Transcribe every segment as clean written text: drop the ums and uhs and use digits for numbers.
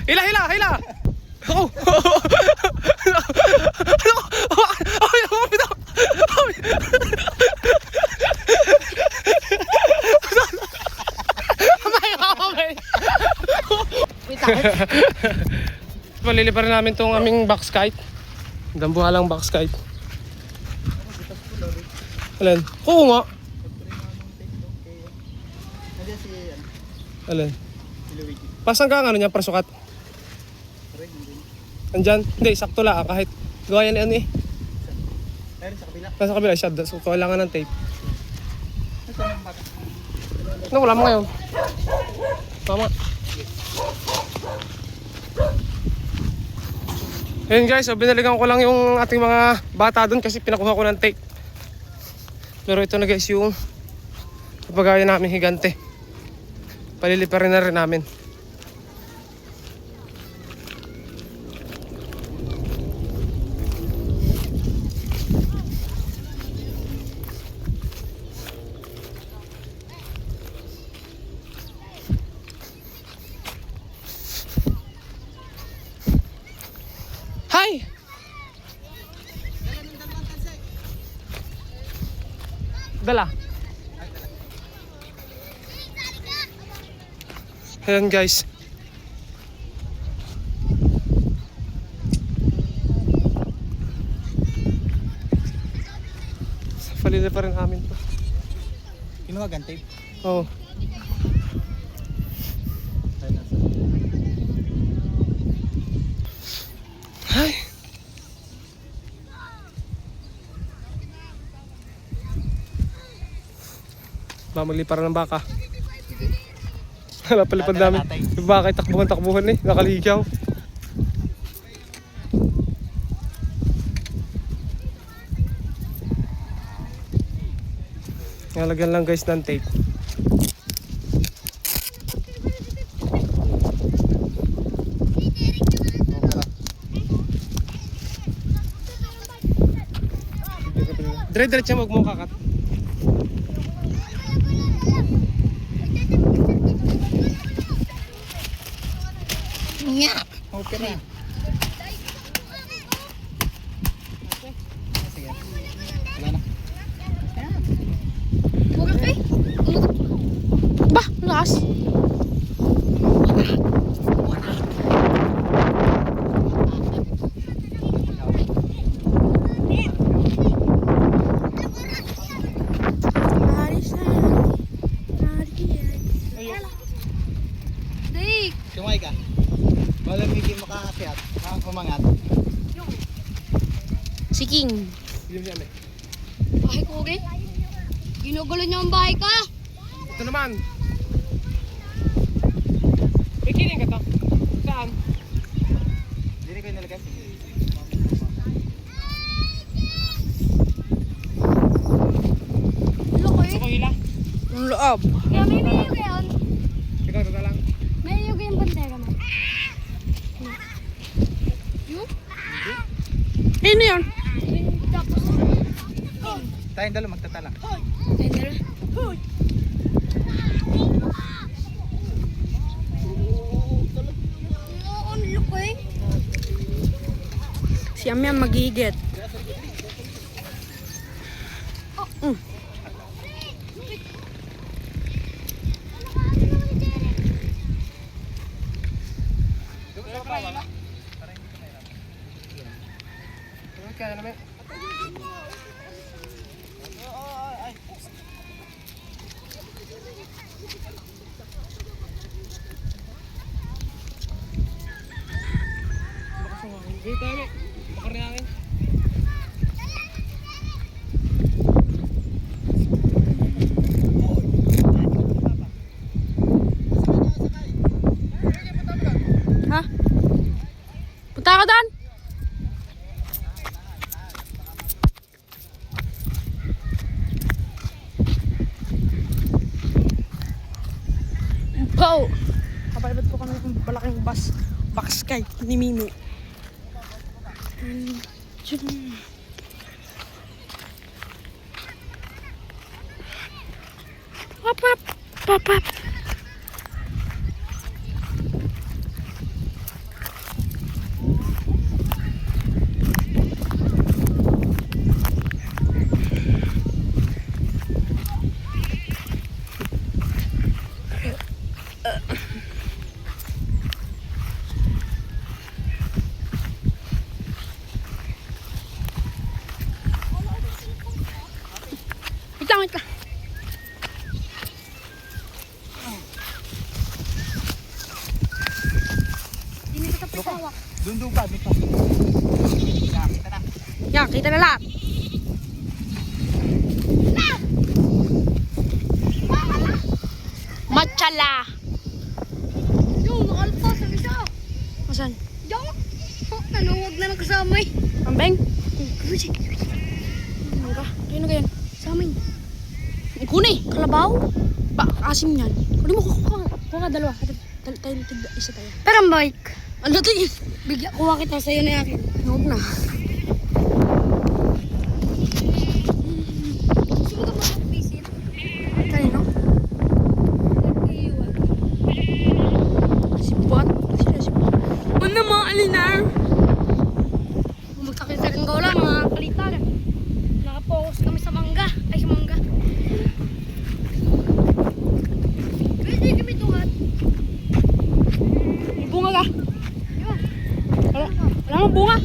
Hila, hila, hila! Ako! Paliliparin namin itong aming box kite. Dambuhalang box kite. Alin? Oo nga. Alin? Pasan ka ang ano niya, prasukat? Andyan? Hindi, sakto lang kahit gawa yan ano eh. Nasa kabila siya, so kailangan ng tape. No, wala mo ngayon. Tama. Ayun guys, so binaligan ko lang yung ating mga bata doon kasi pinakuha ko ng tape. Pero ito na guys yung pagaya namin higante. Paliliparin na rin namin. Hi! Dala. Ayan guys. Palili pa rin namin to. Kinuha tape? Oo. Ay. Ba magliparan ng baka. Wala palipad namin. Yung baka ay takbuhan eh. Nakaligaw. Nalagyan lang guys ng tape. Dire-diretso mo, huwag mong kakat. Nya! Okay na. Sige. Wala na. Huwag ka Bah, lakas. Sumay ka. Walang hindi makakakyat. Umangat. Si King. Bahay ko, okay? Ginugulo niyo ang bahay ka. Ito naman. May kiling ka to. Saan? Hindi ko inalagay. Loko Gusto ko hila? yung loob. Kaya may niyog yun. Ikaw, tata lang. May niyog yung bantera mo. Yung? Ano yun? Tapos. Tayong dalo magtatalang. Tender. Siyam yan magigit. Kaya namin. Dito namin. Bakar namin. Ha? Punta ka doon? Go! Kapalibad po kami ng malaking box kite ni Mimi. Pop, pop, pop, pop. hawak. Doon pa. Yan, kita na. Yan, kita na lahat. Machala. Yung nakalpas ang isa. Asan? Yung. Nanuwag na nakasama eh. Ambeng? Kusi. Mangga. Tayo na ganyan. Sa amin. Kuni. Kalabaw. Asim yan. Kunin mo, kuha ka dalawa. Tayo, isa tayo. Pero Mike. Ano tayo? Bigla, kuha kita sa'yo na yakin. Huwag na. Sino ka mag-visit? Tayo, no? Sibuat. Sino sibuat? Ano mga alinar? Magkakita rin ko lang, mga kalitan. Nakapokus kami sa mangga. Ay, sa mangga. Pwede kami tuhat. May bunga ka. Wala mong bunga.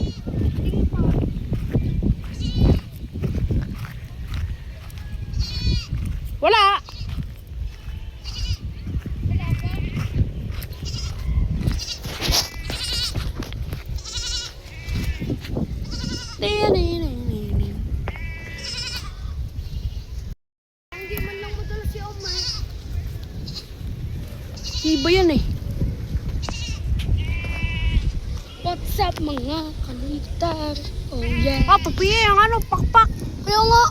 Wala. Hindi man lang madala si Oma. Iba yan eh. What's up mga kalitar? Oh yeah. Papiye ang ano, pakpak. Kaya nga.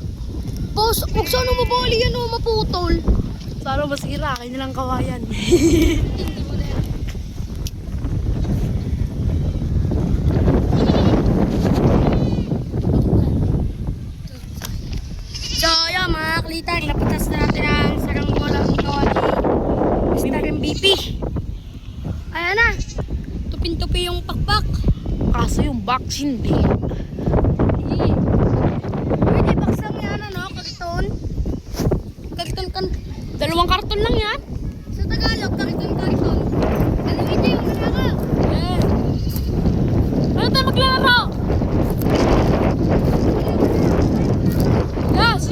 Boss, huwag sana mabali yan o maputol. Sana masira, kayo nilang kawayan. Hindi mo na yan. So, yun mga kalitar, napitas na natin ang saranggolang gawa ni Mr. MVP. Ayan na. Tupin-tupi yung pakpak. Kaso yung box hindi. Pwede baksang yan ano, karton. Karton kan. Dalawang karton lang yan. Sa Tagalog, karton. Ano hindi yung nalaro? Eh. Ano tayo maglalaro? Yes.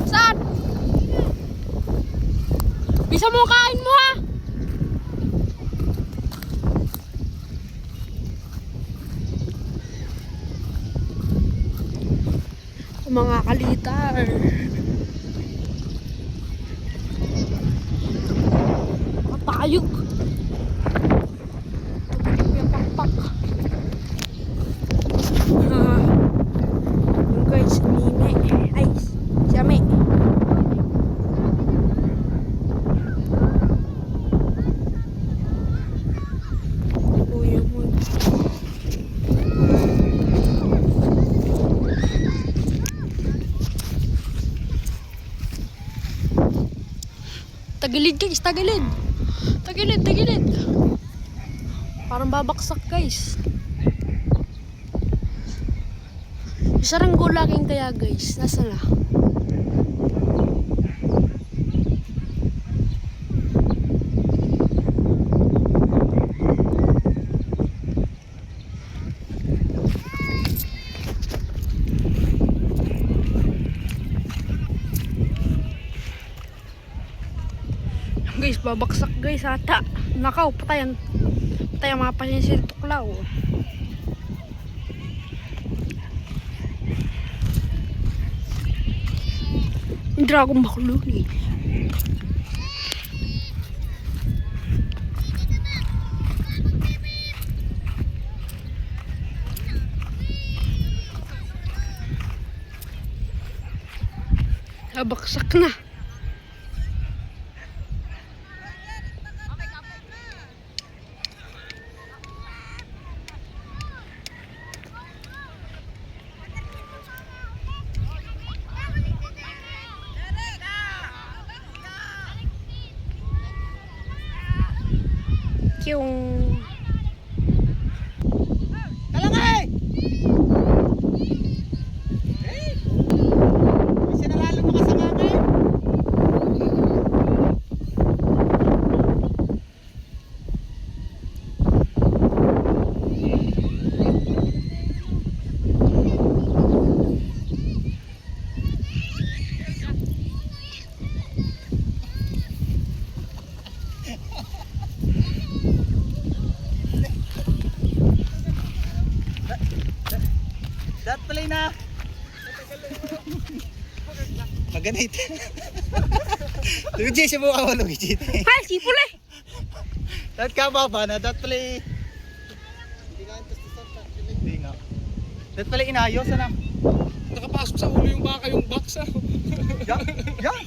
Saan? Bisa mo kain mo ha? Mga kalitar. Matayog. Yung pakpak. Yung guys, Mine. Ay, Siyame. Kuya mo. Tagilid guys, tagilid. Tagilid. Parang babaksak guys. Saranggola king kaya guys. Nasa na? Guys, babaksak guys ata. Nakaw, patayan. Patayan mga pasyensya si Tuklaw. Yung dragon bakuluni. Babaksak na. Yung Talangay! Eh! Kasi nalalo makasangangay. na. Maganit. Luigi, siya mo Luigi. Ay, sipol eh. Dapat ka baba na, dapat pala hindi nga. Dapat pala inayos, ano? Nakapasok sa ulo yung baka yung box ah. Yan, yan.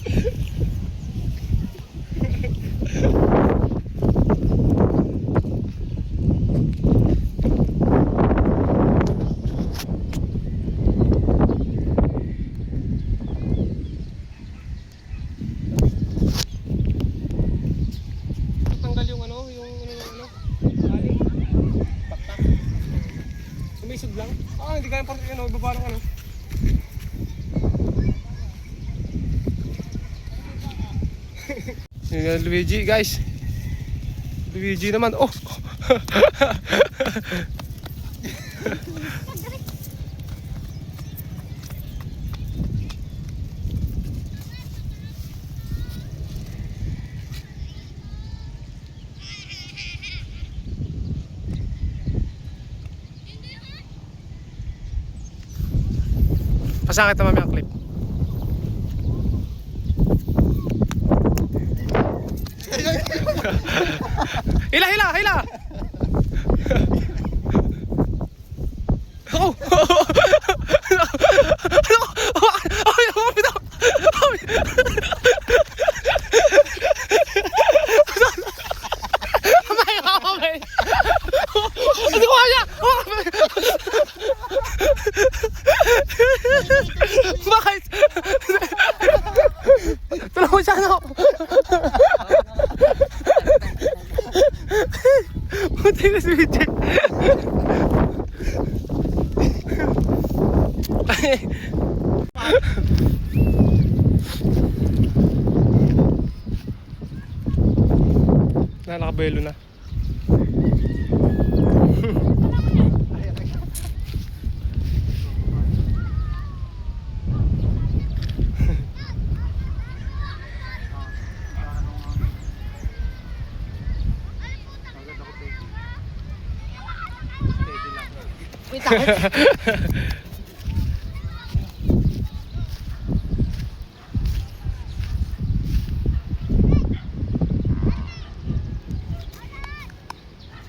Tanggal yung ano, yung ano. Pakpak. Sumisod lang. Ah, hindi kaya parang ano, ibaba ng ano. Yung Luigi guys. Luigi naman. Oh. Pasakit naman ang clip. Hila, hila, hila! Oh! Bakit? Tulungan mo siya, ano? Buti na si Vijay. Nakabelo na. Wait, takot.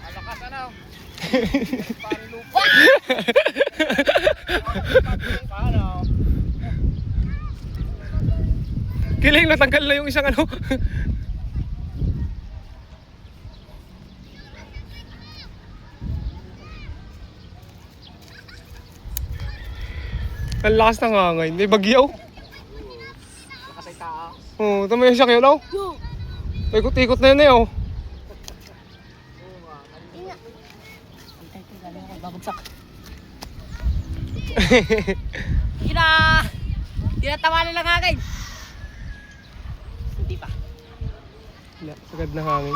Alakas, ano? Paano? Kiling natanggal na yung isang ano. Ang lakas ng hangin. May bagyaw. Lakas ay tao. Oh, tama yung siya kayo daw. Yo. Ikot-ikot na yun eh oh. Babagsak. Tinatawanan lang akin. Hindi pa. Wala, sagad na hangin.